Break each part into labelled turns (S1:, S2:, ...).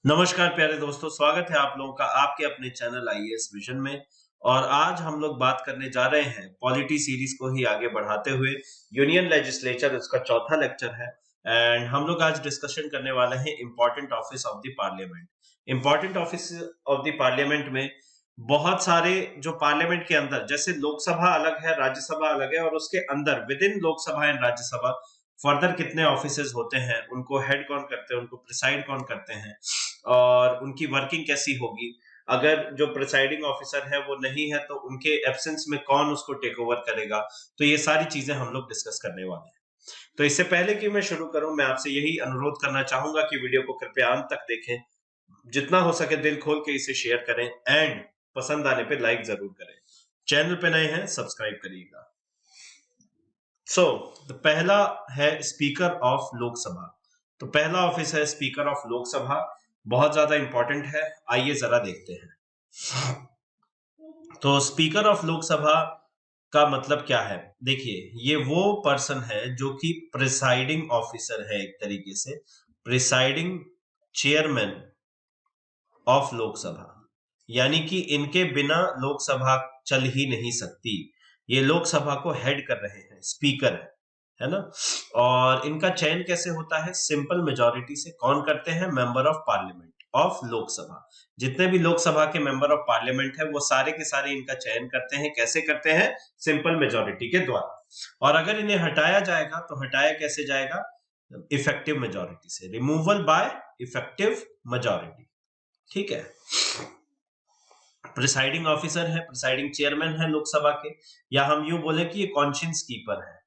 S1: नमस्कार प्यारे दोस्तों, स्वागत है आप लोगों का आपके अपने चैनल आईएएस विजन में। और आज हम लोग बात करने जा रहे हैं पॉलिटी सीरीज को ही आगे बढ़ाते हुए यूनियन लेजिस्लेचर, इसका चौथा लेक्चर है। एंड हम लोग आज डिस्कशन करने वाले हैं important office of the parliament. Important office of the parliament में बहुत सारे जो पार्लियामेंट के अंदर, जैसे लोकसभा अलग है, राज्यसभा अलग है, और उसके अंदर with in Lok Sabha and Rajya Sabha further कितने ऑफिसेज होते हैं, उनको हेड कौन करते हैं, उनको प्रिसाइड कौन करते हैं, और उनकी वर्किंग कैसी होगी। अगर जो प्रिसाइडिंग ऑफिसर है वो नहीं है तो उनके एब्सेंस में कौन उसको टेक ओवर करेगा। तो ये सारी चीजें हम लोग डिस्कस करने वाले हैं। तो इससे पहले कि मैं शुरू करूं, मैं आपसे यही अनुरोध करना चाहूंगा कि वीडियो को कृपया अंत तक देखें, जितना हो सके दिल खोल के इसे शेयर करें, एंड पसंद आने पे लाइक जरूर करें। चैनल पे नए हैं सब्सक्राइब करिएगा। पहला है स्पीकर ऑफ लोकसभा। तो पहला ऑफिस है स्पीकर ऑफ लोकसभा, बहुत ज्यादा इंपॉर्टेंट है। आइए जरा देखते हैं। तो स्पीकर ऑफ लोकसभा का मतलब क्या है? देखिए, ये वो पर्सन है जो कि प्रिसाइडिंग ऑफिसर है, एक तरीके से प्रिसाइडिंग चेयरमैन ऑफ लोकसभा। यानी कि इनके बिना लोकसभा चल ही नहीं सकती। ये लोकसभा को हेड कर रहे हैं, स्पीकर है ना। और इनका चयन कैसे होता है? सिंपल मेजॉरिटी से। कौन करते हैं? Member of parliament of Lok Sabha. जितने भी लोकसभा के मेंबर ऑफ पार्लियामेंट है वो सारे के सारे इनका चयन करते हैं। कैसे करते हैं? सिंपल मेजॉरिटी के द्वारा। और अगर इन्हें हटाया जाएगा तो हटाया कैसे जाएगा? इफेक्टिव मेजॉरिटी से। Removal bye effective majority. ठीक है। प्रिसाइडिंग ऑफिसर है, प्रिसाइडिंग चेयरमैन है लोकसभा के, या हम यूं बोले कि ये कॉन्शियंस कीपर है,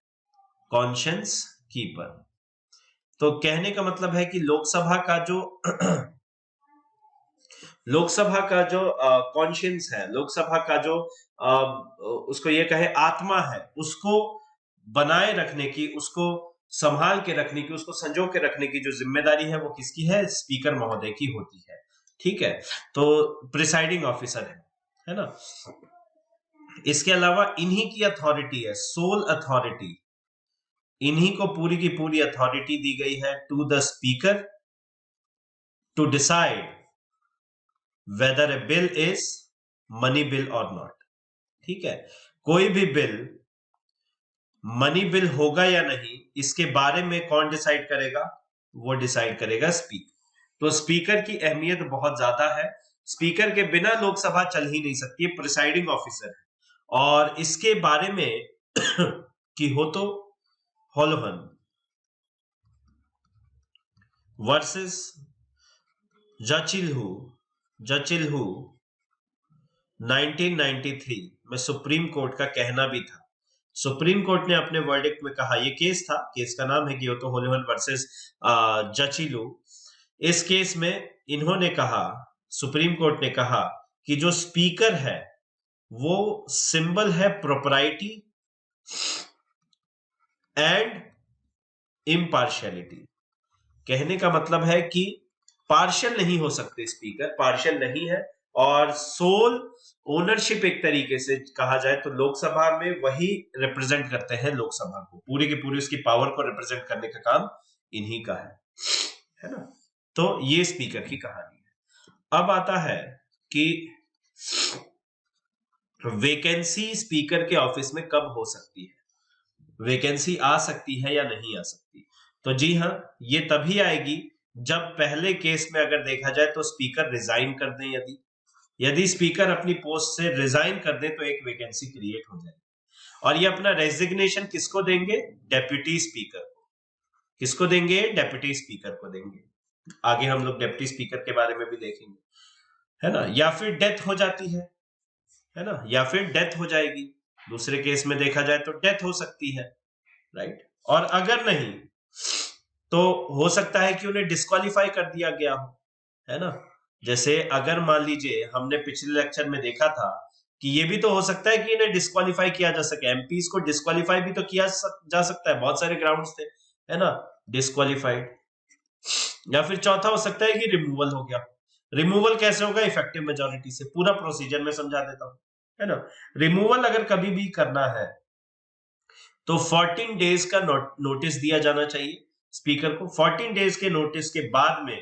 S1: कॉन्शियंस कीपर। तो कहने का मतलब है कि लोकसभा का जो लोकसभा का जो कॉन्शियंस है, लोकसभा का जो उसको ये कहे आत्मा है, उसको बनाए रखने की, उसको संभाल के रखने की, उसको संजो के रखने की जो जिम्मेदारी है वो किसकी है? स्पीकर महोदय की होती है। ठीक है। तो प्रिसाइडिंग ऑफिसर है ना। इसके अलावा इन्हीं की अथॉरिटी है, सोल अथॉरिटी। इन्हीं को पूरी की पूरी अथॉरिटी दी गई है to the speaker to decide whether a bill is money bill और नॉट। ठीक है। कोई भी बिल मनी बिल होगा या नहीं, इसके बारे में कौन डिसाइड करेगा? वो डिसाइड करेगा स्पीकर। तो स्पीकर की अहमियत बहुत ज्यादा है। स्पीकर के बिना लोकसभा चल ही नहीं सकती, प्रिसाइडिंग ऑफिसर है। और इसके बारे में कि हो तो होलोहन वर्सेस जचिलहू 1993 में सुप्रीम कोर्ट का कहना भी था। सुप्रीम कोर्ट ने अपने वर्डिक्ट में कहा, ये केस था, केस का नाम है कियोतो होलोहन वर्सेस जचिलू। इस केस में इन्होंने कहा, सुप्रीम कोर्ट ने कहा कि जो स्पीकर है वो सिंबल है प्रोपराइटी एंड इम्पार्शियलिटी। कहने का मतलब है कि पार्शियल नहीं हो सकते, स्पीकर पार्शियल नहीं है। और सोल ओनरशिप एक तरीके से कहा जाए तो लोकसभा में वही रिप्रेजेंट करते हैं लोकसभा को, पूरी की पूरी उसकी पावर को रिप्रेजेंट करने का काम इन्हीं का है ना। तो ये स्पीकर की कहानी है। अब आता है कि वेकेंसी स्पीकर के ऑफिस में कब हो सकती है, वेकेंसी आ सकती है या नहीं आ सकती। तो जी हाँ, ये तभी आएगी जब पहले केस में अगर देखा जाए तो स्पीकर रिजाइन कर दें। यदि स्पीकर अपनी पोस्ट से रिजाइन कर दे तो एक वैकेंसी क्रिएट हो जाएगी। और ये अपना रेजिग्नेशन किसको देंगे? डेप्यूटी स्पीकर को। किसको देंगे? डेप्यूटी स्पीकर को देंगे। आगे हम लोग डेप्यूटी स्पीकर के बारे में भी देखेंगे, है ना। या फिर डेथ हो जाती है ना, या फिर डेथ हो जाएगी। दूसरे केस में देखा जाए तो डेथ हो सकती है, राइट। और अगर नहीं तो हो सकता है कि उन्हें डिस्क्वालीफाई कर दिया गया हो, है ना। जैसे अगर मान लीजिए हमने पिछले लेक्चर में देखा था कि ये भी तो हो सकता है कि इन्हें डिस्क्वालीफाई किया जा सके। एमपीज को डिस्क्वालीफाई भी तो किया जा सकता है, बहुत सारे ग्राउंड्स थे, है ना, डिस्क्वालीफाइड। या फिर चौथा हो सकता है कि रिमूवल हो गया। रिमूवल कैसे होगा? इफेक्टिव मेजॉरिटी से। पूरा प्रोसीजर में समझा देता हूं, है ना। रिमूवल अगर कभी भी करना है तो 14 डेज का नोटिस दिया जाना चाहिए स्पीकर को। 14 डेज के नोटिस के बाद में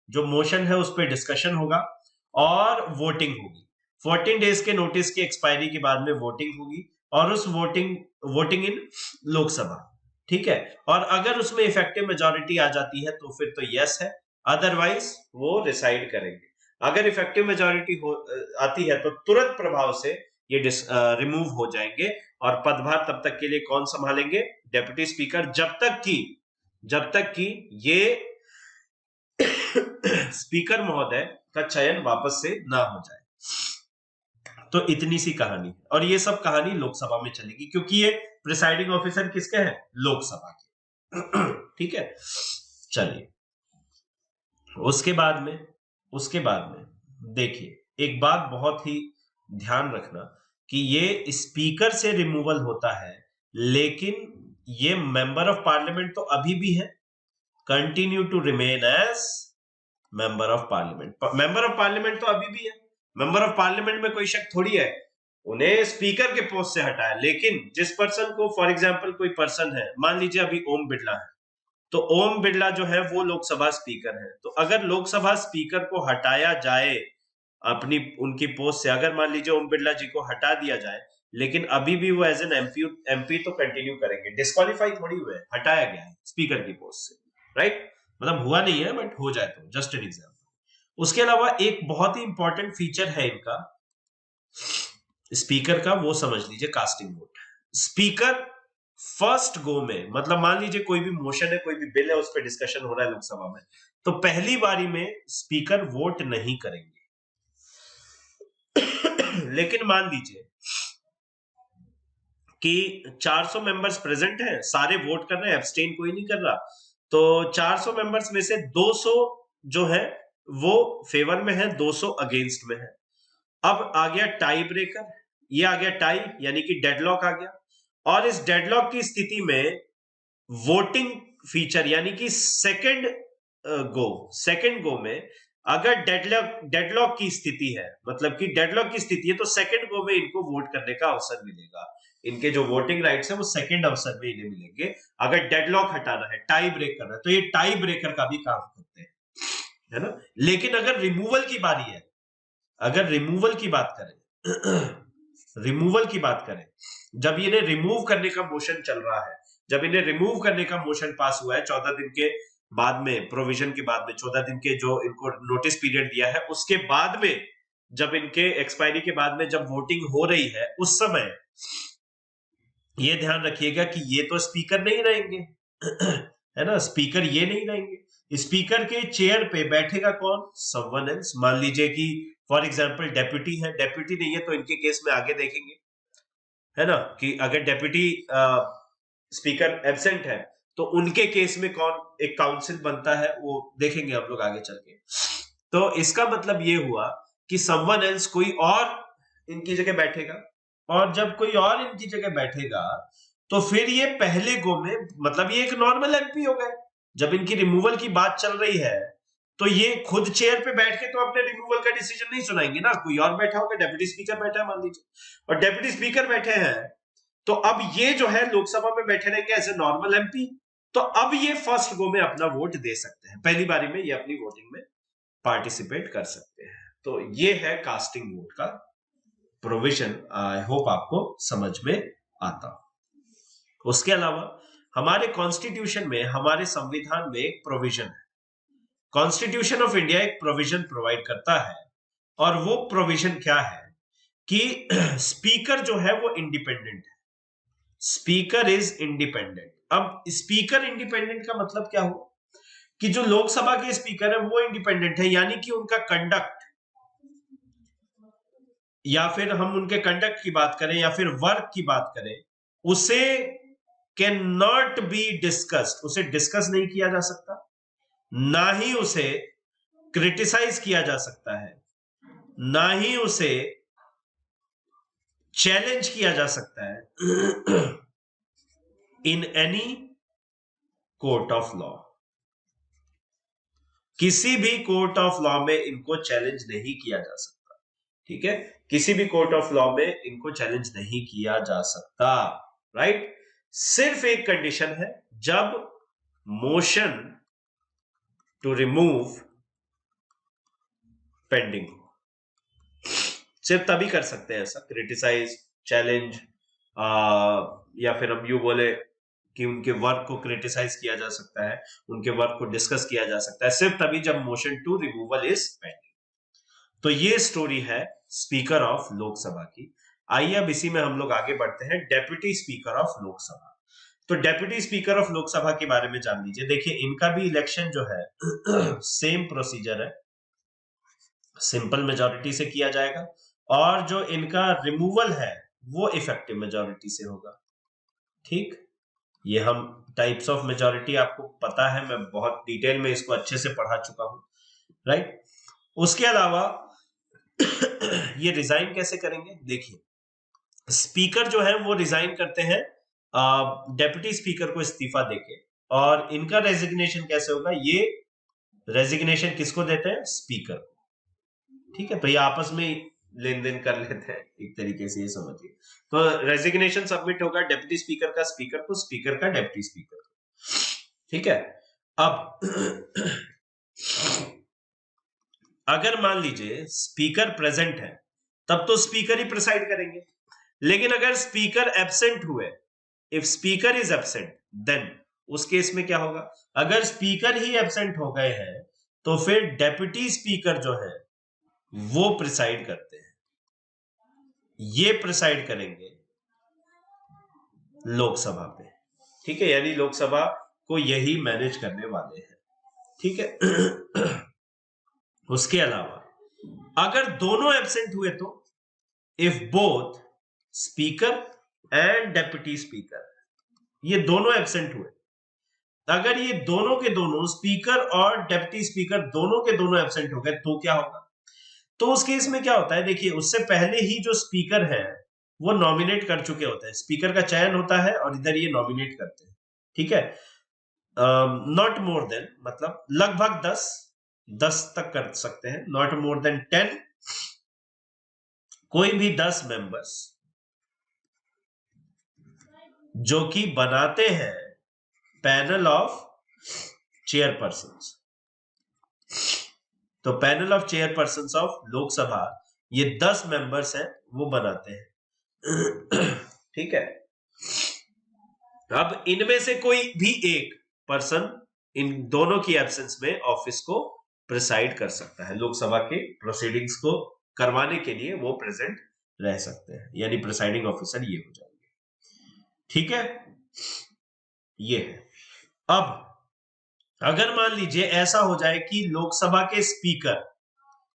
S1: जो मोशन है उस पर डिस्कशन होगा और वोटिंग होगी। 14 डेज के नोटिस की एक्सपायरी के बाद में वोटिंग होगी और उस वोटिंग इन लोकसभा, ठीक है। और अगर उसमें इफेक्टिव मेजॉरिटी आ जाती है तो फिर तो यस है, अदरवाइज वो रिसाइड करेंगे। अगर इफेक्टिव मेजॉरिटी आती है तो तुरंत प्रभाव से ये रिमूव हो जाएंगे और पदभार तब तक के लिए कौन संभालेंगे? डेप्यूटी स्पीकर, जब तक कि ये स्पीकर महोदय का चयन वापस से ना हो जाए। तो इतनी सी कहानी है और ये सब कहानी लोकसभा में चलेगी क्योंकि ये प्रिसाइडिंग ऑफिसर किसके हैं? लोकसभा के। ठीक है, चलिए उसके बाद में देखिए एक बात बहुत ही ध्यान रखना कि ये स्पीकर से रिमूवल होता है, लेकिन ये मेंबर ऑफ पार्लियामेंट तो अभी भी है, continue to remain as member of parliament. Member of parliament तो अभी भी है, मेंबर ऑफ पार्लियामेंट में कोई शक थोड़ी है, उन्हें स्पीकर के पोस्ट से हटाया। लेकिन जिस पर्सन को, फॉर एग्जांपल कोई पर्सन है, मान लीजिए अभी ओम बिरला है, तो ओम बिरला जो है वो लोकसभा स्पीकर है, तो अगर लोकसभा स्पीकर को हटाया जाए उनकी पोस्ट से, अगर मान लीजिए ओम बिरला जी को हटा दिया जाए, लेकिन अभी भी वो एज एन एमपी तो कंटिन्यू करेंगे, डिस्क्वालीफाई थोड़ी हुए, हटाया गया है स्पीकर की पोस्ट से, राइट? मतलब हुआ नहीं है बट हो जाए तो जस्ट एन एग्जाम्पल। उसके अलावा एक बहुत ही इंपॉर्टेंट फीचर है इनका स्पीकर का, वो समझ लीजिए casting vote. Speaker first go में, मतलब मान लीजिए कोई भी मोशन है, कोई भी बिल है, उस पर डिस्कशन हो रहा है लोकसभा में, तो पहली बारी में स्पीकर वोट नहीं करेंगे। लेकिन मान लीजिए कि 400 मेंबर्स प्रेजेंट हैं, सारे वोट कर रहे हैं, एब्सटेन कोई नहीं कर रहा, तो 400 मेंबर्स में से 200 जो है वो फेवर में है, 200 अगेंस्ट में है। अब आ गया टाई ब्रेकर, ये आ गया टाई, यानी कि डेडलॉक आ गया, और इस डेडलॉक की स्थिति में वोटिंग फीचर, यानी कि सेकंड गो में अगर डेडलॉक की स्थिति है, मतलब कि डेडलॉक की स्थिति है, तो सेकंड गो में इनको वोट करने का अवसर मिलेगा। इनके जो वोटिंग राइट्स है वो सेकंड अवसर में इन्हें मिलेंगे अगर डेडलॉक हटाना है, टाई ब्रेक करना है, तो ये टाई ब्रेकर का भी काम करते हैं, है ना। लेकिन अगर रिमूवल की बारी है, अगर रिमूवल की बात करें, जब इन्हें रिमूव करने का मोशन चल रहा है, जब इन्हें रिमूव करने का मोशन पास हुआ है 14 दिन के बाद में, प्रोविजन के बाद में, 14 दिन के जो इनको नोटिस पीरियड दिया है, उसके बाद में, जब इनके एक्सपायरी के बाद में जब वोटिंग हो रही है, उस समय ये ध्यान रखिएगा कि ये तो स्पीकर नहीं रहेंगे, है ना, स्पीकर ये नहीं रहेंगे। स्पीकर के चेयर पे बैठेगा कौन? Someone else. मान लीजिए कि फॉर एग्जांपल डेप्यूटी है, डेप्यूटी नहीं है तो इनके केस में आगे देखेंगे, है ना, कि अगर डेप्यूटी स्पीकर एब्सेंट है तो उनके केस में कौन एक काउंसिल बनता है, वो देखेंगे हम लोग आगे चल के। तो इसका मतलब ये हुआ कि समवन एल्स, कोई और इनकी जगह बैठेगा, और जब कोई और इनकी जगह बैठेगा तो फिर ये पहले गो में, मतलब ये एक नॉर्मल एमपी हो गए। जब इनकी रिमूवल की बात चल रही है तो ये खुद चेयर पे बैठ के तो अपने रिमूवल का डिसीजन नहीं सुनाएंगे ना, कोई और बैठा होगा, डेप्यूटी स्पीकर बैठा है मान लीजिए, और डेप्यूटी स्पीकर बैठे हैं, तो अब ये जो है लोकसभा में बैठे रहेंगे एज ए नॉर्मल एमपी, तो अब ये फर्स्ट गो में अपना वोट दे सकते हैं, पहली बारी में ये अपनी वोटिंग में पार्टिसिपेट कर सकते हैं। तो ये है कास्टिंग वोट का प्रोविजन। आई होप आपको समझ में आता। उसके अलावा हमारे कॉन्स्टिट्यूशन में, हमारे संविधान में एक प्रोविजन है, कॉन्स्टिट्यूशन ऑफ इंडिया एक प्रोविजन प्रोवाइड करता है, और वो प्रोविजन क्या है कि स्पीकर जो है वो इंडिपेंडेंट है, स्पीकर इज इंडिपेंडेंट। अब स्पीकर इंडिपेंडेंट का मतलब क्या हुआ कि जो लोकसभा के स्पीकर है वो इंडिपेंडेंट है, यानी कि उनका कंडक्ट, या फिर हम उनके कंडक्ट की बात करें या फिर वर्क की बात करें, उसे कैन नॉट बी डिस्कस्ड, उसे डिस्कस नहीं किया जा सकता, ना ही उसे क्रिटिसाइज किया जा सकता है, ना ही उसे चैलेंज किया जा सकता है in any court of law. किसी भी कोर्ट ऑफ लॉ में इनको चैलेंज नहीं किया जा सकता, ठीक है, किसी भी कोर्ट ऑफ लॉ में इनको चैलेंज नहीं किया जा सकता, राइट। सिर्फ एक कंडीशन है, जब मोशन टू रिमूव पेंडिंग हो। सिर्फ तभी कर सकते हैं ऐसा, क्रिटिसाइज, चैलेंज, या फिर हम यूं बोले कि उनके वर्क को क्रिटिसाइज किया जा सकता है, उनके वर्क को डिस्कस किया जा सकता है, सिर्फ तभी जब motion to removal is pending. तो ये स्टोरी है स्पीकर ऑफ लोकसभा की। आइए अब इसी में हम लोग आगे बढ़ते हैं, डेप्यूटी स्पीकर ऑफ लोकसभा। तो डेप्यूटी स्पीकर ऑफ लोकसभा के बारे में जान लीजिए। देखिए इनका भी इलेक्शन जो है सेम प्रोसीजर है, सिंपल मेजॉरिटी से किया जाएगा, और जो इनका रिमूवल है वो इफेक्टिव मेजॉरिटी से होगा। ठीक, ये हम टाइप्स ऑफ मेजॉरिटी आपको पता है, मैं बहुत डिटेल में इसको अच्छे से पढ़ा चुका हूं, राइट। उसके अलावा ये रिजाइन कैसे करेंगे? देखिए स्पीकर जो है वो रिजाइन करते हैं डेप्यूटी स्पीकर को इस्तीफा देके, और इनका रेजिग्नेशन कैसे होगा? ये रेजिग्नेशन किसको देते हैं? स्पीकर को। ठीक है, तो ये आपस में लेन देन कर लेते हैं एक तरीके से, ये समझिए। तो रेजिग्नेशन सबमिट होगा डेप्यूटी स्पीकर का स्पीकर को, स्पीकर का डेप्यूटी स्पीकर को। ठीक है, अब अगर मान लीजिए स्पीकर प्रेजेंट है तब तो स्पीकर ही प्रिसाइड करेंगे, लेकिन अगर स्पीकर एब्सेंट हुए, if speaker is absent, then उस केस में क्या होगा? अगर स्पीकर ही एब्सेंट हो गए हैं तो फिर डेप्यूटी स्पीकर जो है वो प्रिसाइड करते हैं, ये प्रिसाइड करेंगे लोकसभा पे। ठीक है, यानी लोकसभा को यही मैनेज करने वाले हैं। ठीक है उसके अलावा अगर दोनों एब्सेंट हुए तो, if both speaker and deputy speaker, ये दोनों एब्सेंट हुए, अगर ये दोनों के दोनों स्पीकर और डेप्यूटी स्पीकर दोनों के दोनों एब्सेंट हो गए तो क्या होगा? तो उस केस में क्या होता है? देखिए उससे पहले ही जो स्पीकर है वो नॉमिनेट कर चुके होते हैं, स्पीकर का चयन होता है और इधर ये नॉमिनेट करते हैं। ठीक है, नॉट मोर देन, मतलब लगभग 10 तक कर सकते हैं, नॉट मोर देन 10, कोई भी 10 मेंबर्स जो कि बनाते हैं पैनल ऑफ चेयरपर्सन्स। तो panel of chairpersons of Lok Sabha, ये 10 मेंबर्स हैं वो बनाते हैं। ठीक है, अब इनमें से कोई भी एक पर्सन इन दोनों की एब्सेंस में ऑफिस को प्रिसाइड कर सकता है, लोकसभा के प्रोसीडिंग्स को करवाने के लिए वो प्रेजेंट रह सकते हैं, यानी प्रिसाइडिंग ऑफिसर ये हो जाएंगे। ठीक है, ये है। अब अगर मान लीजिए ऐसा हो जाए कि लोकसभा के स्पीकर,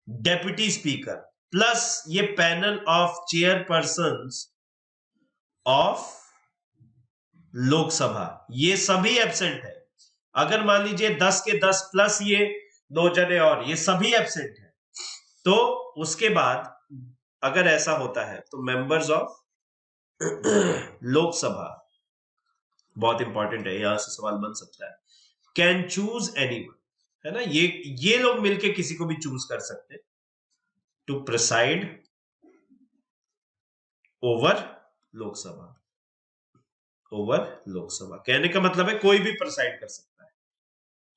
S1: डेप्यूटी स्पीकर प्लस ये panel of chairpersons of Lok Sabha, ये सभी एब्सेंट है। अगर मान लीजिए 10 के 10 प्लस ये 2 जने और ये सभी एब्सेंट है, तो उसके बाद अगर ऐसा होता है तो मेंबर्स ऑफ लोकसभा, बहुत इंपॉर्टेंट है, यहां से सवाल बन सकता है, कैन चूज एनीवन, है ना, ये लोग मिलके किसी को भी चूज कर सकते हैं to preside over Lok Sabha. Over Lok Sabha कहने का मतलब है कोई भी प्रिसाइड कर सकता है,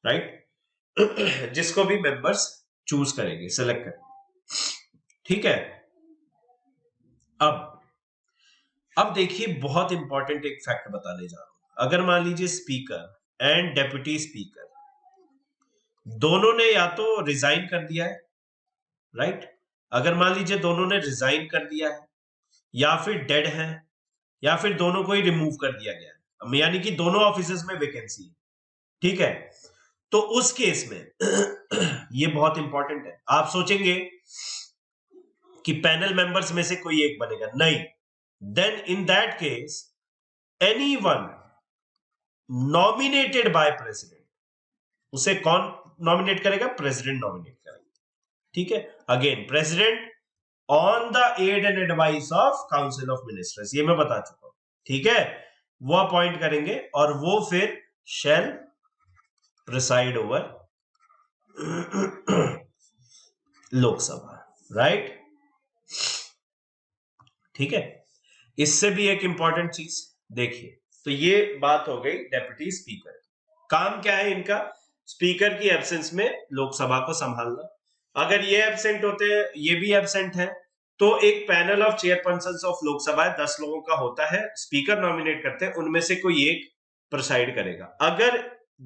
S1: राइट जिसको भी मेंबर्स चूज करेंगे, सेलेक्ट करेंगे। ठीक है, अब देखिए बहुत इंपॉर्टेंट एक फैक्ट बताने जा रहा हूं। अगर मान लीजिए स्पीकर एंड डेप्यूटी स्पीकर दोनों ने या तो रिजाइन कर दिया है, राइट, अगर मान लीजिए दोनों ने रिजाइन कर दिया है, या फिर डेड है, या फिर दोनों को ही रिमूव कर दिया गया है, यानी कि दोनों ऑफिसेस में वैकेंसी है। ठीक है, तो उस केस में ये बहुत इंपॉर्टेंट है। आप सोचेंगे कि पैनल मेंबर्स में से कोई एक बनेगा, नहीं, then in that case anyone nominated by president, उसे कौन नॉमिनेट करेगा? प्रेसिडेंट नॉमिनेट करेगा। ठीक है, again president on the aid and advice of council of ministers, ये मैं बता चुका हूं। ठीक है, वो अपॉइंट करेंगे और वो फिर शैल प्रिसाइड ओवर लोकसभा, राइट। ठीक है, इससे भी एक इंपॉर्टेंट चीज देखिए, तो ये बात हो गई डेप्यूटी स्पीकर। काम क्या है इनका? स्पीकर की एब्सेंस में लोकसभा को संभालना। अगर ये एब्सेंट होते हैं, ये भी एब्सेंट है, तो एक panel of chairperson of Lok Sabha 10 लोगों का होता है, स्पीकर नॉमिनेट करते हैं, उनमें से कोई एक प्रिसाइड करेगा। अगर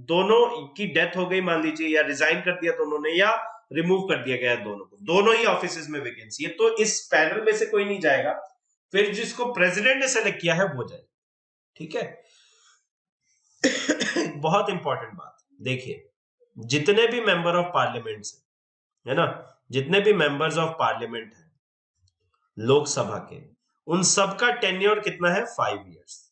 S1: दोनों की डेथ हो गई मान लीजिए, या रिजाइन कर दिया दोनों ने, या रिमूव कर दिया गया दोनों को, दोनों ही ऑफिस में वैकेंसी है, तो इस पैनल में से कोई नहीं जाएगा, फिर जिसको प्रेसिडेंट ने सेलेक्ट किया है वो जाएगा। ठीक है। बहुत इंपॉर्टेंट बात देखिए, जितने भी मेंबर ऑफ पार्लियामेंट है ना, जितने भी मेंबर्स ऑफ पार्लियामेंट है लोकसभा के, उन सबका टेन्योर कितना है? 5 इयर्स।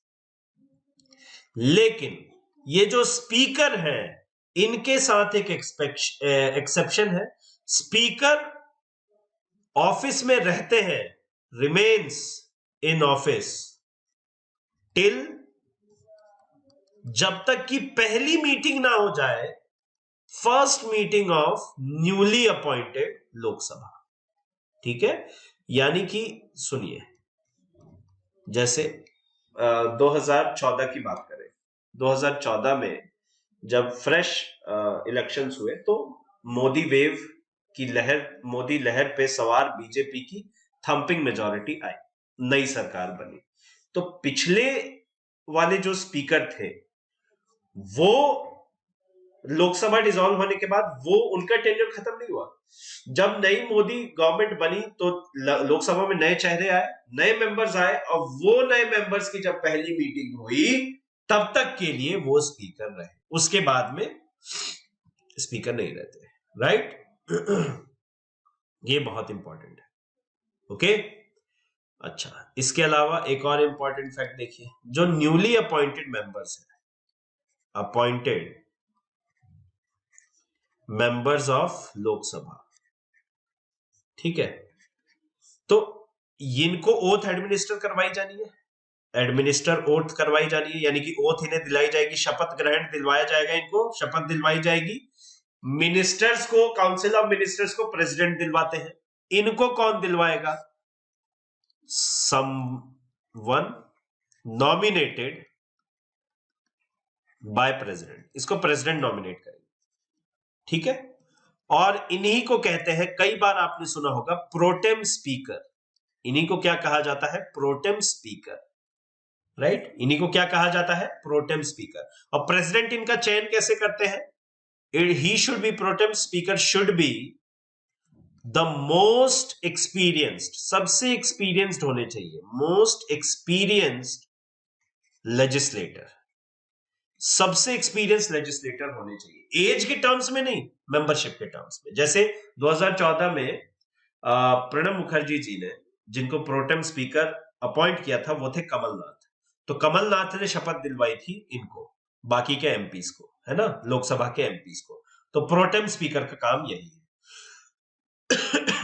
S1: लेकिन ये जो स्पीकर है, इनके साथ एक एक्सेप्शन है। स्पीकर ऑफिस में रहते हैं, रिमेन्स इन ऑफिस टिल, जब तक कि पहली मीटिंग ना हो जाए, first meeting of newly appointed Lok Sabha. ठीक है। यानी कि सुनिए, जैसे 2014 की बात करें, 2014 में जब फ्रेश इलेक्शंस हुए, तो मोदी वेव की लहर, मोदी लहर पे सवार बीजेपी की थंपिंग मेजॉरिटी आई, नई सरकार बनी। तो पिछले वाले जो स्पीकर थे, वो लोकसभा डिसॉल्व होने के बाद वो उनका टेन्योर खत्म नहीं हुआ। जब नई मोदी गवर्नमेंट बनी तो लोकसभा में नए चेहरे आए, नए मेंबर्स आए, और वो नए मेंबर्स की जब पहली मीटिंग हुई, तब तक के लिए वो स्पीकर रहे, उसके बाद में स्पीकर नहीं रहते। राइट। ये बहुत इंपॉर्टेंट है। ओके। अच्छा, इसके अलावा एक और इंपॉर्टेंट फैक्ट देखिए, जो न्यूली अपॉइंटेड मेंबर्स हैं, अपॉइंटेड मेंबर्स ऑफ लोकसभा, ठीक है, तो इनको ओथ एडमिनिस्टर करवाई जानी है, एडमिनिस्टर ओथ करवाई जानी है, यानी कि ओथ इन्हें दिलाई जाएगी, शपथ ग्रहण दिलवाया जाएगा, इनको शपथ दिलवाई जाएगी। मिनिस्टर्स को, काउंसिल ऑफ मिनिस्टर्स को प्रेसिडेंट दिलवाते हैं, इनको कौन दिलवाएगा? समवन नॉमिनेटेड बाय प्रेसिडेंट, इसको प्रेसिडेंट नॉमिनेट करेंगे। ठीक है। और इन्हीं को कहते हैं, कई बार आपने सुना होगा, प्रोटेम स्पीकर। इन्हीं को क्या कहा जाता है? Protem speaker. राइट। इन्हीं को क्या कहा जाता है? Protem speaker. और प्रेसिडेंट इनका चयन कैसे करते हैं? He should be, protem speaker should be the most experienced, सबसे एक्सपीरियंस्ड होने चाहिए, मोस्ट एक्सपीरियंस्ड लेजिस्लेटर, सबसे एक्सपीरियंस लेजिस्लेटर होने चाहिए। एज के टर्म्स में नहीं, मेंबरशिप के टर्म्स में। जैसे 2014 में प्रणब मुखर्जी जी ने, जिनको प्रोटेम स्पीकर अपॉइंट किया था, वो थे कमलनाथ। तो कमलनाथ ने शपथ दिलवाई थी इनको, बाकी के एमपीज को, है ना, लोकसभा के एमपीज को। तो प्रोटेम स्पीकर का काम यही है।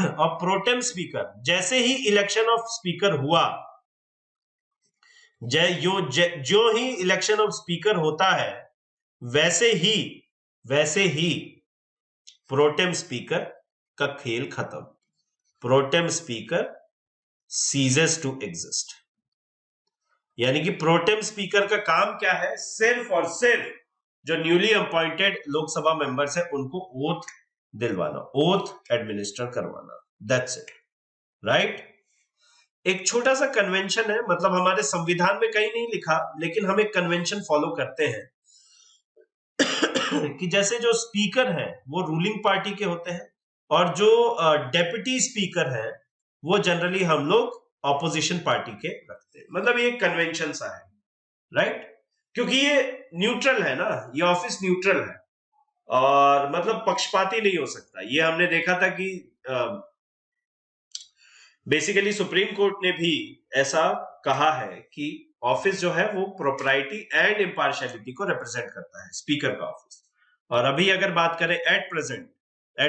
S1: और प्रोटेम स्पीकर, जैसे ही इलेक्शन ऑफ स्पीकर हुआ, जो ही इलेक्शन ऑफ स्पीकर होता है, वैसे ही प्रोटेम स्पीकर का खेल खत्म। Protem speaker ceases to exist. यानी कि प्रोटेम स्पीकर का काम क्या है? सिर्फ और सिर्फ जो न्यूली अपॉइंटेड लोकसभा मेंबर्स है, उनको ओथ दिलवाना, ओथ एडमिनिस्टर करवाना। That's it. राइट। एक छोटा सा कन्वेंशन है, मतलब हमारे संविधान में कहीं नहीं लिखा, लेकिन हम एक कन्वेंशन फॉलो करते हैं कि जैसे जो स्पीकर है वो रूलिंग पार्टी के होते हैं, और जो डेप्यूटी स्पीकर है वो जनरली हम लोग ऑपोजिशन पार्टी के रखते हैं। मतलब ये कन्वेंशन सा है। राइट। क्योंकि ये न्यूट्रल है ना, ये ऑफिस न्यूट्रल है, और मतलब पक्षपाती नहीं हो सकता। ये हमने देखा था कि बेसिकली सुप्रीम कोर्ट ने भी ऐसा कहा है कि ऑफिस जो है वो प्रोप्राइटी एंड इम्पार्शियलिटी को रिप्रेजेंट करता है, स्पीकर का ऑफिस। और अभी अगर बात करें at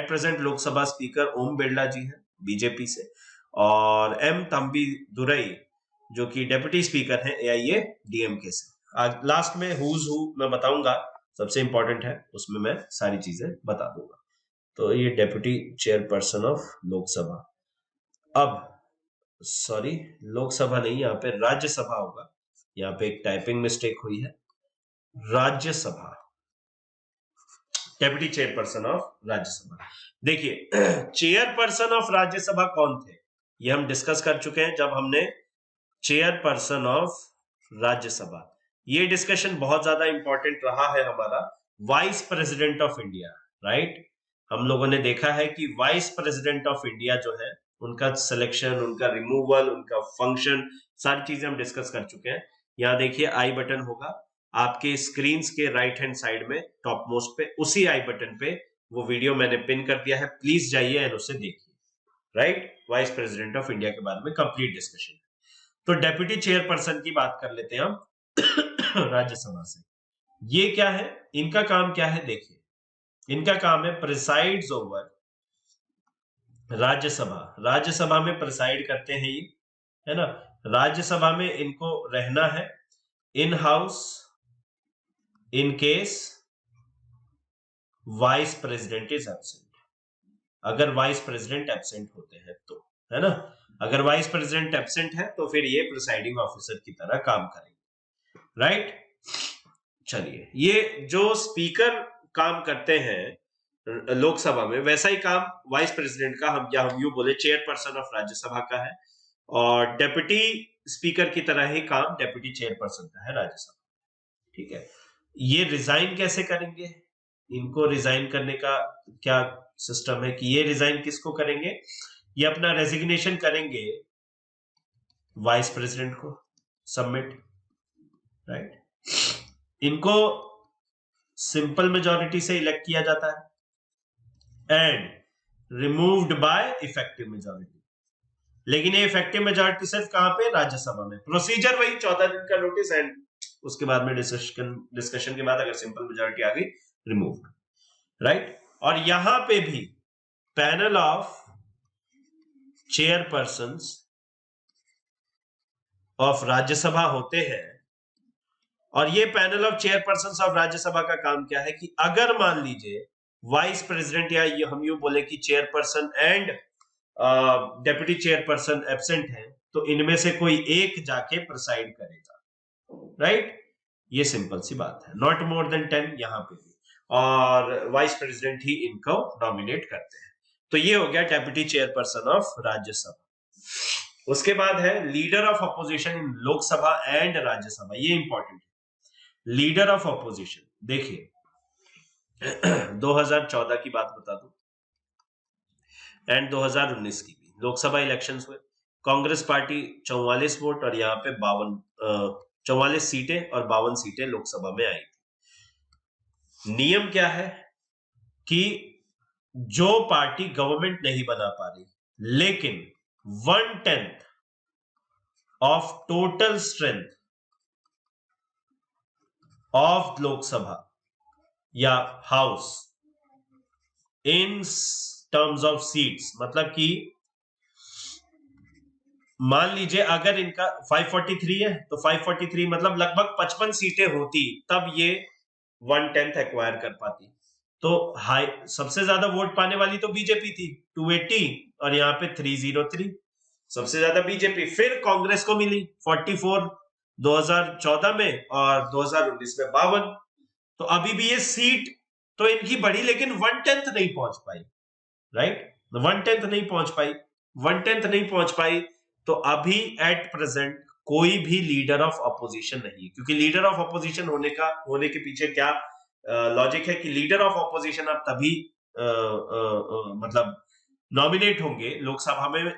S1: present Lok Sabha speaker Om Birla जी हैं बीजेपी से, और एम तंबी दुरई जो कि डेप्यूटी स्पीकर हैं एआईए डीएमके से। आज लास्ट में हुज हु मैं बताऊंगा, सबसे इंपॉर्टेंट है, उसमें मैं सारी चीजें बता दूंगा। तो ये डेप्यूटी चेयरपर्सन ऑफ लोकसभा। अब सॉरी, लोकसभा नहीं, यहाँ पे राज्यसभा होगा, यहाँ पे एक टाइपिंग मिस्टेक हुई है। Rajya Sabha deputy chairperson of Rajya Sabha. देखिए चेयरपर्सन ऑफ राज्यसभा कौन थे, ये हम डिस्कस कर चुके हैं जब हमने चेयरपर्सन ऑफ राज्यसभा, ये डिस्कशन बहुत ज्यादा इंपॉर्टेंट रहा है हमारा। Vice president of India, right, हम लोगों ने देखा है कि वाइस प्रेसिडेंट ऑफ इंडिया जो है उनका सिलेक्शन, उनका रिमूवल, उनका फंक्शन, सारी चीजें हम डिस्कस कर चुके हैं। यहाँ देखिए आई बटन होगा आपके स्क्रीन के राइट हैंड साइड में टॉप मोस्ट पे, उसी आई बटन पे वो वीडियो मैंने पिन कर दिया है, प्लीज जाइए एंड उसे देखिए। Right, vice president of India के बारे में कंप्लीट डिस्कशन। तो डेप्यूटी चेयरपर्सन की बात कर लेते हैं हम राज्यसभा से। ये क्या है, इनका काम क्या है, देखिए इनका काम है प्रिसाइड्स ओवर राज्यसभा। राज्यसभा में प्रिसाइड करते हैं ये, है ना। राज्यसभा में इनको रहना है in house in case vice president is absent. अगर वाइस प्रेसिडेंट एब्सेंट होते हैं तो, है ना, अगर वाइस प्रेसिडेंट एब्सेंट है तो फिर ये प्रिसाइडिंग ऑफिसर की तरह काम करेंगे। राइट, चलिए ये जो स्पीकर काम करते हैं लोकसभा में, वैसा ही काम वाइस प्रेसिडेंट का, हम यूं बोले चेयरपर्सन ऑफ राज्यसभा का है, और डेप्यूटी स्पीकर की तरह ही काम डेप्यूटी चेयरपर्सन का है राज्यसभा। ठीक है, ये रिजाइन कैसे करेंगे, इनको रिजाइन करने का क्या सिस्टम है कि ये रिजाइन किसको करेंगे, ये अपना रेजिग्नेशन करेंगे वाइस प्रेसिडेंट को सबमिट। राइट, इनको सिंपल मेजॉरिटी से इलेक्ट किया जाता है and removed by effective majority. लेकिन ये इफेक्टिव मेजॉरिटी सिर्फ कहां पे, राज्यसभा में। प्रोसीजर वही 14 दिन का नोटिस एंड उसके बाद में डिस्कशन के बाद अगर सिंपल मेजॉरिटी आ गई, रिमूव्ड। राइट, और यहां पे भी panel of chairpersons of Rajya Sabha होते हैं। और ये panel of chairpersons of Rajya Sabha का काम क्या है कि अगर मान लीजिए वाइस प्रेसिडेंट या हम यूं बोले कि chairperson and deputy chairperson absent है, तो इनमें से कोई एक जाके प्रिसाइड करेगा। राइट, ये सिंपल सी बात है, नॉट मोर देन 10 यहां पे भी, और वाइस प्रेसिडेंट ही इनको नॉमिनेट करते हैं। तो ये हो गया डेप्यूटी चेयरपर्सन ऑफ राज्यसभा। उसके बाद है leader of opposition in Lok Sabha and Rajya Sabha, ये इंपॉर्टेंट है। लीडर ऑफ अपोजिशन, देखिए 2014 की बात बता दूं एंड 2019 की भी लोकसभा इलेक्शंस हुए। कांग्रेस पार्टी 44 वोट और यहाँ पे 44 सीटें और 52 सीटें लोकसभा में आई थी। नियम क्या है कि जो पार्टी गवर्नमेंट नहीं बना पा रही लेकिन 1/10 of total strength of Lok Sabha house in terms of seats, मतलब कि मान लीजिए अगर इनका 543 है तो 543 मतलब लगभग 55 सीटें होती तब ये 1/10 एक्वायर कर पाती। तो हाई सबसे ज्यादा वोट पाने वाली तो बीजेपी थी 280 और यहाँ पे 303, सबसे ज्यादा बीजेपी। फिर कांग्रेस को मिली 44 2014 में और 2019 में 52। तो अभी भी ये सीट तो इनकी बढ़ी लेकिन 1/10 नहीं पहुंच पाई। राइट, 1/10 नहीं पहुंच पाई, 1/10 नहीं पहुंच पाई। तो अभी एट प्रेजेंट कोई भी लीडर ऑफ अपोजिशन नहीं है, क्योंकि लीडर ऑफ अपोजिशन होने के पीछे क्या लॉजिक है कि लीडर ऑफ अपोजिशन आप तभी मतलब नॉमिनेट होंगे लोकसभा में,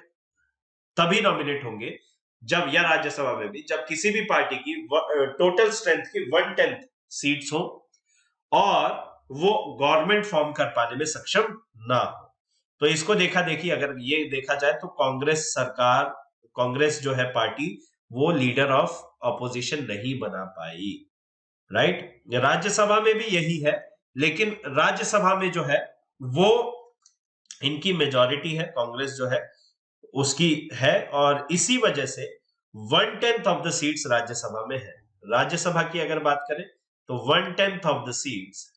S1: तभी नॉमिनेट होंगे जब, या राज्यसभा में भी, जब किसी भी पार्टी की टोटल स्ट्रेंथ की 1/10 सीट्स हो और वो गवर्नमेंट फॉर्म कर पाने में सक्षम ना हो। तो इसको देखा देखी अगर ये देखा जाए तो कांग्रेस सरकार, कांग्रेस जो है पार्टी, वो लीडर ऑफ अपोजिशन नहीं बना पाई। राइट, राज्यसभा में भी यही है, लेकिन राज्यसभा में जो है वो इनकी मेजॉरिटी है, कांग्रेस जो है उसकी है, और इसी वजह से 1/10 ऑफ द सीट्स राज्यसभा में है। राज्यसभा की अगर बात करें तो 1/10 of the seats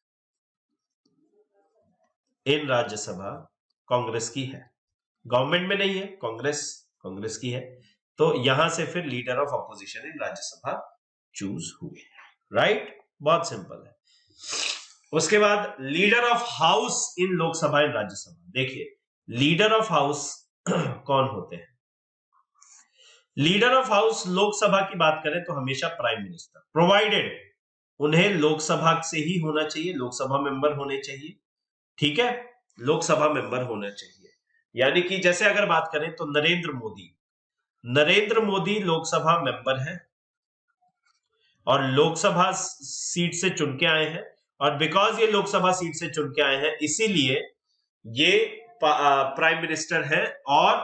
S1: in Rajya Sabha Congress की है, गवर्नमेंट में नहीं है, कांग्रेस की है। तो यहां से फिर leader of opposition in Rajya Sabha choose हुए। राइट, बहुत सिंपल है। उसके बाद leader of house in Lok Sabha and Rajya Sabha. देखिए लीडर ऑफ हाउस कौन होते हैं? लीडर ऑफ हाउस लोकसभा की बात करें तो हमेशा प्राइम मिनिस्टर, प्रोवाइडेड उन्हें लोकसभा से ही होना चाहिए, लोकसभा मेंबर होने चाहिए, ठीक है, लोकसभा मेंबर होना चाहिए। यानी कि जैसे अगर बात करें तो नरेंद्र मोदी लोकसभा मेंबर है और लोकसभा सीट से चुन के आए हैं, और बिकॉज ये लोकसभा सीट से चुन के आए हैं इसीलिए ये प्राइम मिनिस्टर है, और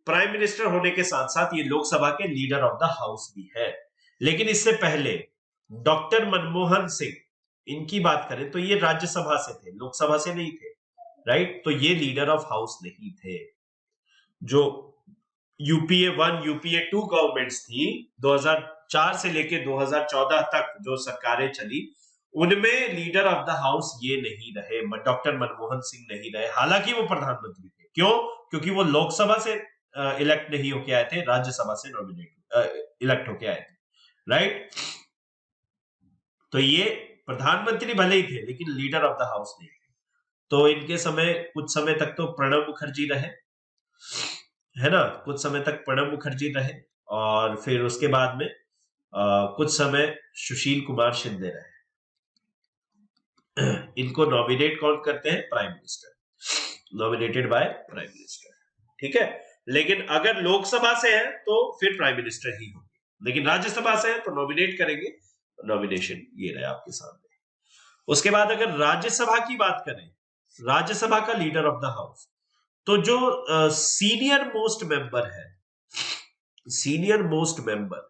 S1: प्राइम मिनिस्टर होने के साथ साथ ये लोकसभा के लीडर ऑफ द हाउस भी है। लेकिन इससे पहले डॉक्टर मनमोहन सिंह, इनकी बात करें तो ये राज्यसभा से थे, लोकसभा से नहीं थे, राइट? तो ये लीडर ऑफ हाउस नहीं थे। जो यूपीए 1 यूपीए 2 गवर्नमेंट्स थी 2004 से लेके 2014 तक जो सरकारें चली, उनमें लीडर ऑफ द हाउस ये नहीं रहे, डॉक्टर मनमोहन सिंह नहीं रहे, हालांकि वो प्रधानमंत्री थे। क्यों? क्योंकि वो लोकसभा से इलेक्ट नहीं होके आए थे, राज्यसभा से नॉमिनेट इलेक्ट होके आए थे, राइट? तो ये प्रधानमंत्री भले ही थे लेकिन लीडर ऑफ द हाउस नहीं थे। तो इनके समय कुछ समय तक तो प्रणब मुखर्जी रहे, है ना, कुछ समय तक प्रणब मुखर्जी रहे, और फिर उसके बाद में कुछ समय सुशील कुमार शिंदे रहे। इनको नॉमिनेट कौन करते हैं? Prime minister, nominated by prime minister, ठीक है। लेकिन अगर लोकसभा से है तो फिर प्राइम मिनिस्टर ही होंगे, लेकिन राज्यसभा से है तो नॉमिनेट करेंगे, नॉमिनेशन ये रहे आपके सामने। उसके बाद अगर राज्यसभा की बात करें, राज्यसभा का लीडर ऑफ द हाउस, तो जो सीनियर मोस्ट मेंबर है, senior most member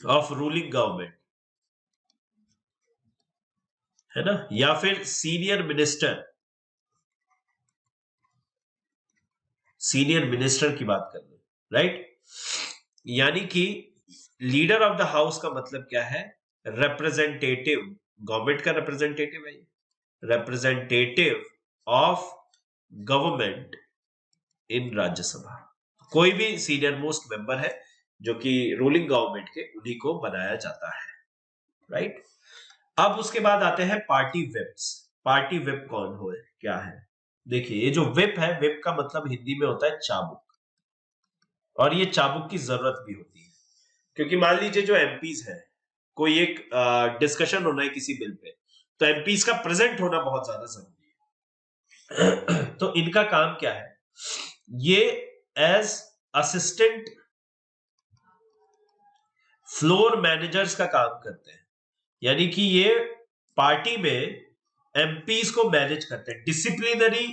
S1: of ruling government, है ना, या फिर सीनियर मिनिस्टर, सीनियर मिनिस्टर की बात कर रहे, राइट? यानी कि लीडर ऑफ द हाउस का मतलब क्या है? रिप्रेजेंटेटिव, गवर्नमेंट का रिप्रेजेंटेटिव है, representative of government in Rajya Sabha. कोई भी सीनियर मोस्ट मेंबर है जो कि रूलिंग गवर्नमेंट के, उन्हीं को बनाया जाता है, राइट? अब उसके बाद आते हैं पार्टी विप्स। पार्टी विप कौन हो, क्या है? देखिए ये जो विप है, विप का मतलब हिंदी में होता है चाबुक, और ये चाबुक की जरूरत भी होती है, क्योंकि मान लीजिए जो एमपीज है, कोई एक डिस्कशन होना है किसी बिल पे, तो एमपीज का प्रेजेंट होना बहुत ज्यादा जरूरी है। तो इनका काम क्या है? ये एज असिस्टेंट फ्लोर मैनेजर्स का काम करते हैं, यानी कि ये पार्टी में एमपीज को मैनेज करते हैं, डिसिप्लिनरी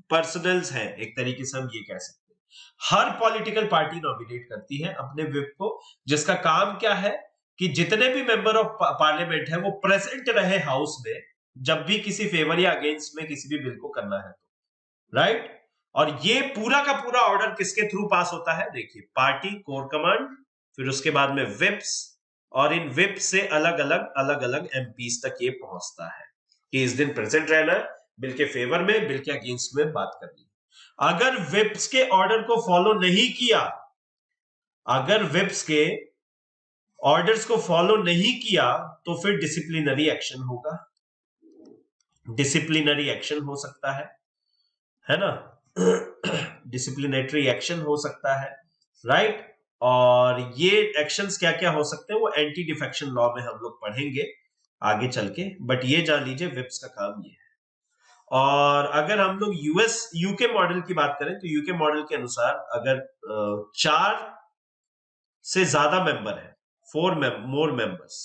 S1: पर्सनल्स हैं एक तरीके से हम ये कह सकते हैं। हर पॉलिटिकल पार्टी नॉमिनेट करती है अपने विप को, जिसका काम क्या है कि जितने भी मेंबर ऑफ पार्लियामेंट है वो प्रेजेंट रहे हाउस में, जब भी किसी फेवर या अगेंस्ट में किसी भी बिल को करना है तो, राइट? और ये पूरा का पूरा ऑर्डर किसके थ्रू पास होता है? देखिए पार्टी कोर कमांड, फिर उसके बाद में विप्स, और इन विप से अलग अलग एमपीज तक ये पहुंचता है कि इस दिन प्रेजेंट रहना है, बिल के फेवर में, बिल के अगेंस्ट में बात करनी। अगर विप्स के ऑर्डर को फॉलो नहीं किया, अगर विप्स के ऑर्डर्स को फॉलो नहीं किया तो फिर डिसिप्लिनरी एक्शन होगा, डिसिप्लिनरी एक्शन हो सकता है ना? डिसिप्लिनरी एक्शन हो सकता है, राइट? और ये एक्शंस क्या क्या हो सकते हैं वो एंटी डिफेक्शन लॉ में हम लोग पढ़ेंगे आगे चल के, बट ये जान लीजिए विप्स का काम ये है। और अगर हम लोग यूके मॉडल की बात करें तो यूके मॉडल के अनुसार अगर 4 से ज्यादा मेंबर है, 4 मोर मेंबर्स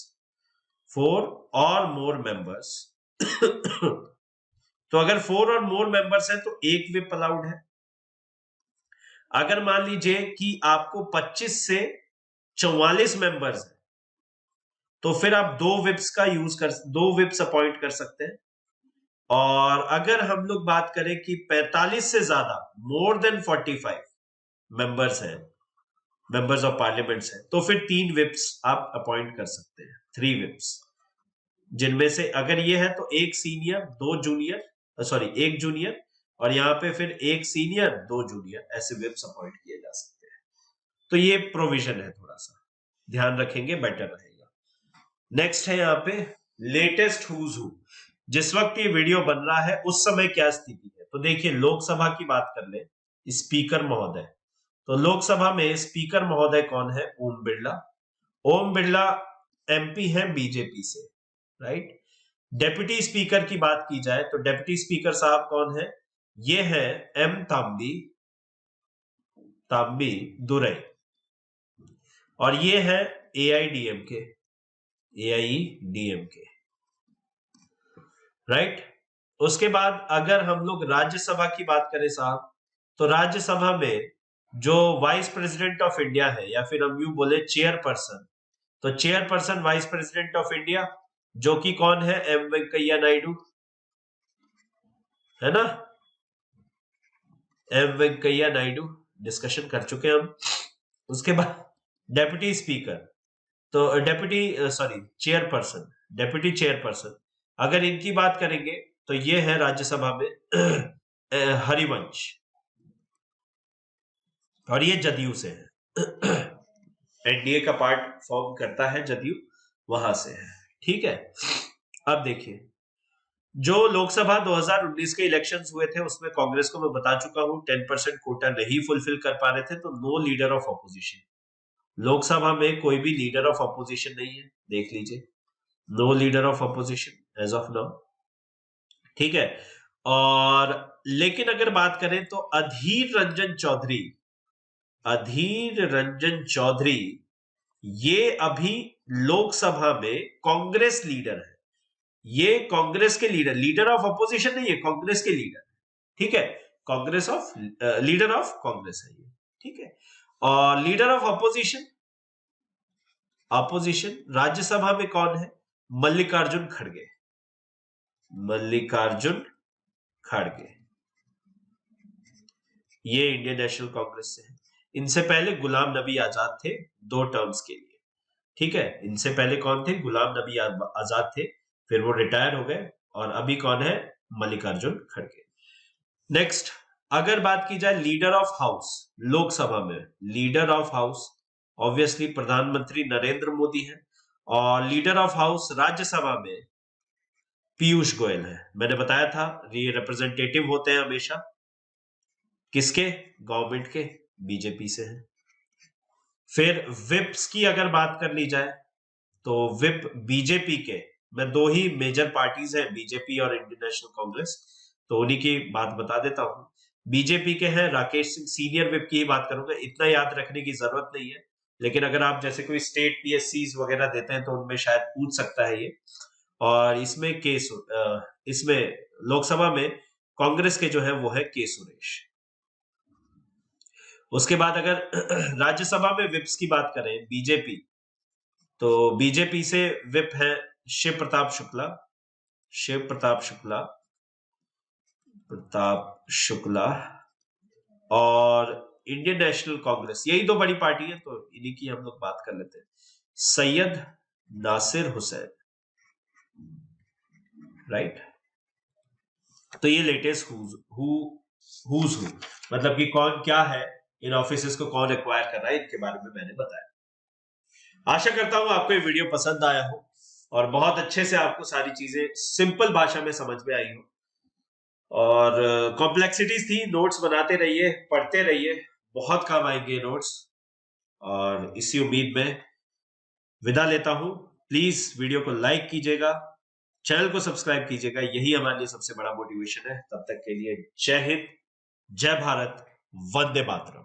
S1: तो अगर 4 और मोर मेंबर्स हैं तो एक विप अलाउड है। अगर मान लीजिए कि आपको 25 से 44 मेंबर्स है तो फिर आप 2 विप्स अपॉइंट कर सकते हैं। और अगर हम लोग बात करें कि 45 से ज्यादा, मोर देन 45 मेंबर्स हैं, मेंबर्स ऑफ पार्लियामेंट्स हैं, तो फिर 3 विप्स आप अपॉइंट कर सकते हैं, 3 विप्स, जिनमें से अगर ये है तो एक सीनियर, 2 जूनियर, एक जूनियर, और यहाँ पे फिर एक सीनियर, 2 जूनियर, ऐसे विप्स अपॉइंट किए जा सकते हैं। तो ये प्रोविजन है, थोड़ा सा ध्यान रखेंगे बेटर रहेगा। नेक्स्ट है यहाँ पे लेटेस्ट हुज हू। जिस वक्त ये वीडियो बन रहा है उस समय क्या स्थिति है, तो देखिए लोकसभा की बात कर ले, स्पीकर महोदय। तो लोकसभा में स्पीकर महोदय कौन है? ओम बिरला। ओम बिरला एमपी है बीजेपी से, राइट। डेप्यूटी स्पीकर की बात की जाए तो डेप्यूटी स्पीकर साहब कौन है? ये है एम तांबी दुरई, और ये है एआईडीएमके, राइट। उसके बाद अगर हम लोग राज्यसभा की बात करें साहब, तो राज्यसभा में जो वाइस प्रेसिडेंट ऑफ इंडिया है, या फिर हम यूं बोले चेयरपर्सन, तो chairperson vice president of India जो कि कौन है? एम वेंकैया नायडू, है ना। एम वेंकैया नायडू डिस्कशन कर चुके हैं हम। उसके बाद डेप्यूटी स्पीकर, तो डेप्यूटी चेयरपर्सन अगर इनकी बात करेंगे तो ये है राज्यसभा में हरिवंश, और ये जदयू से है। एनडीए का पार्ट फॉर्म करता है जदयू, वहां से है, ठीक है। अब देखिए जो लोकसभा 2019 के इलेक्शंस हुए थे उसमें कांग्रेस को मैं बता चुका हूं 10% कोटा नहीं फुलफिल कर पा रहे थे, तो no leader of opposition. Lok Sabha में कोई भी लीडर ऑफ ऑपोजिशन नहीं है, देख लीजिए, no leader of opposition as of now, ठीक है। और लेकिन अगर बात करें तो अधीर रंजन चौधरी ये अभी लोकसभा में कांग्रेस लीडर है। ये कांग्रेस के लीडर ऑफ अपोजिशन नहीं है, कांग्रेस के लीडर, ठीक है। लीडर ऑफ कांग्रेस है ये, ठीक है। और लीडर ऑफ अपोजिशन राज्यसभा में कौन है? मल्लिकार्जुन खड़गे, ये इंडियन नेशनल कांग्रेस से है। इनसे पहले गुलाम नबी आजाद थे 2 टर्म्स के लिए, ठीक है। इनसे पहले कौन थे? गुलाम नबी आजाद थे, फिर वो रिटायर हो गए, और अभी कौन है? मल्लिकार्जुन खड़गे। नेक्स्ट अगर बात की जाए लीडर ऑफ हाउस लोकसभा में, लीडर ऑफ हाउस ऑब्वियसली प्रधानमंत्री नरेंद्र मोदी है, और लीडर ऑफ हाउस राज्यसभा में पीयूष गोयल है। मैंने बताया था ये रिप्रेजेंटेटिव होते हैं हमेशा किसके? गवर्नमेंट के, बीजेपी से है। फिर विप्स की अगर बात कर ली जाए तो विप बीजेपी के, मैं 2 ही मेजर पार्टीज हैं, बीजेपी और इंडियन नेशनल कांग्रेस, तो उन्हीं की बात बता देता हूं। बीजेपी के हैं राकेश सिंह, सीनियर विप की ही बात करूंगा, इतना याद रखने की जरूरत नहीं है, लेकिन अगर आप जैसे कोई स्टेट पीएससीज वगैरह देते हैं तो उनमें शायद पूछ सकता है ये। और इसमें लोकसभा में कांग्रेस के जो है वो है के सुरेश। उसके बाद अगर राज्यसभा में विप्स की बात करें बीजेपी, तो बीजेपी से विप है शिव प्रताप शुक्ला, और इंडियन नेशनल कांग्रेस, यही 2 बड़ी पार्टी है, तो इन्हीं की हम लोग बात कर लेते हैं। सैयद नासिर हुसैन, राइट। तो ये लेटेस्ट हुज मतलब कि कौन क्या है, इन ऑफिसेस को कौन एक्वायर कर रहा है, इनके बारे में मैंने बताया। आशा करता हूं आपको ये वीडियो पसंद आया हो और बहुत अच्छे से आपको सारी चीजें सिंपल भाषा में समझ में आई हो, और कॉम्प्लेक्सिटीज थी, नोट्स बनाते रहिए, पढ़ते रहिए, बहुत काम आएंगे नोट्स। और इसी उम्मीद में विदा लेता हूं। प्लीज वीडियो को लाइक कीजिएगा, चैनल को सब्सक्राइब कीजिएगा, यही हमारे लिए सबसे बड़ा मोटिवेशन है। तब तक के लिए जय हिंद, जय भारत, वंदे मातरम।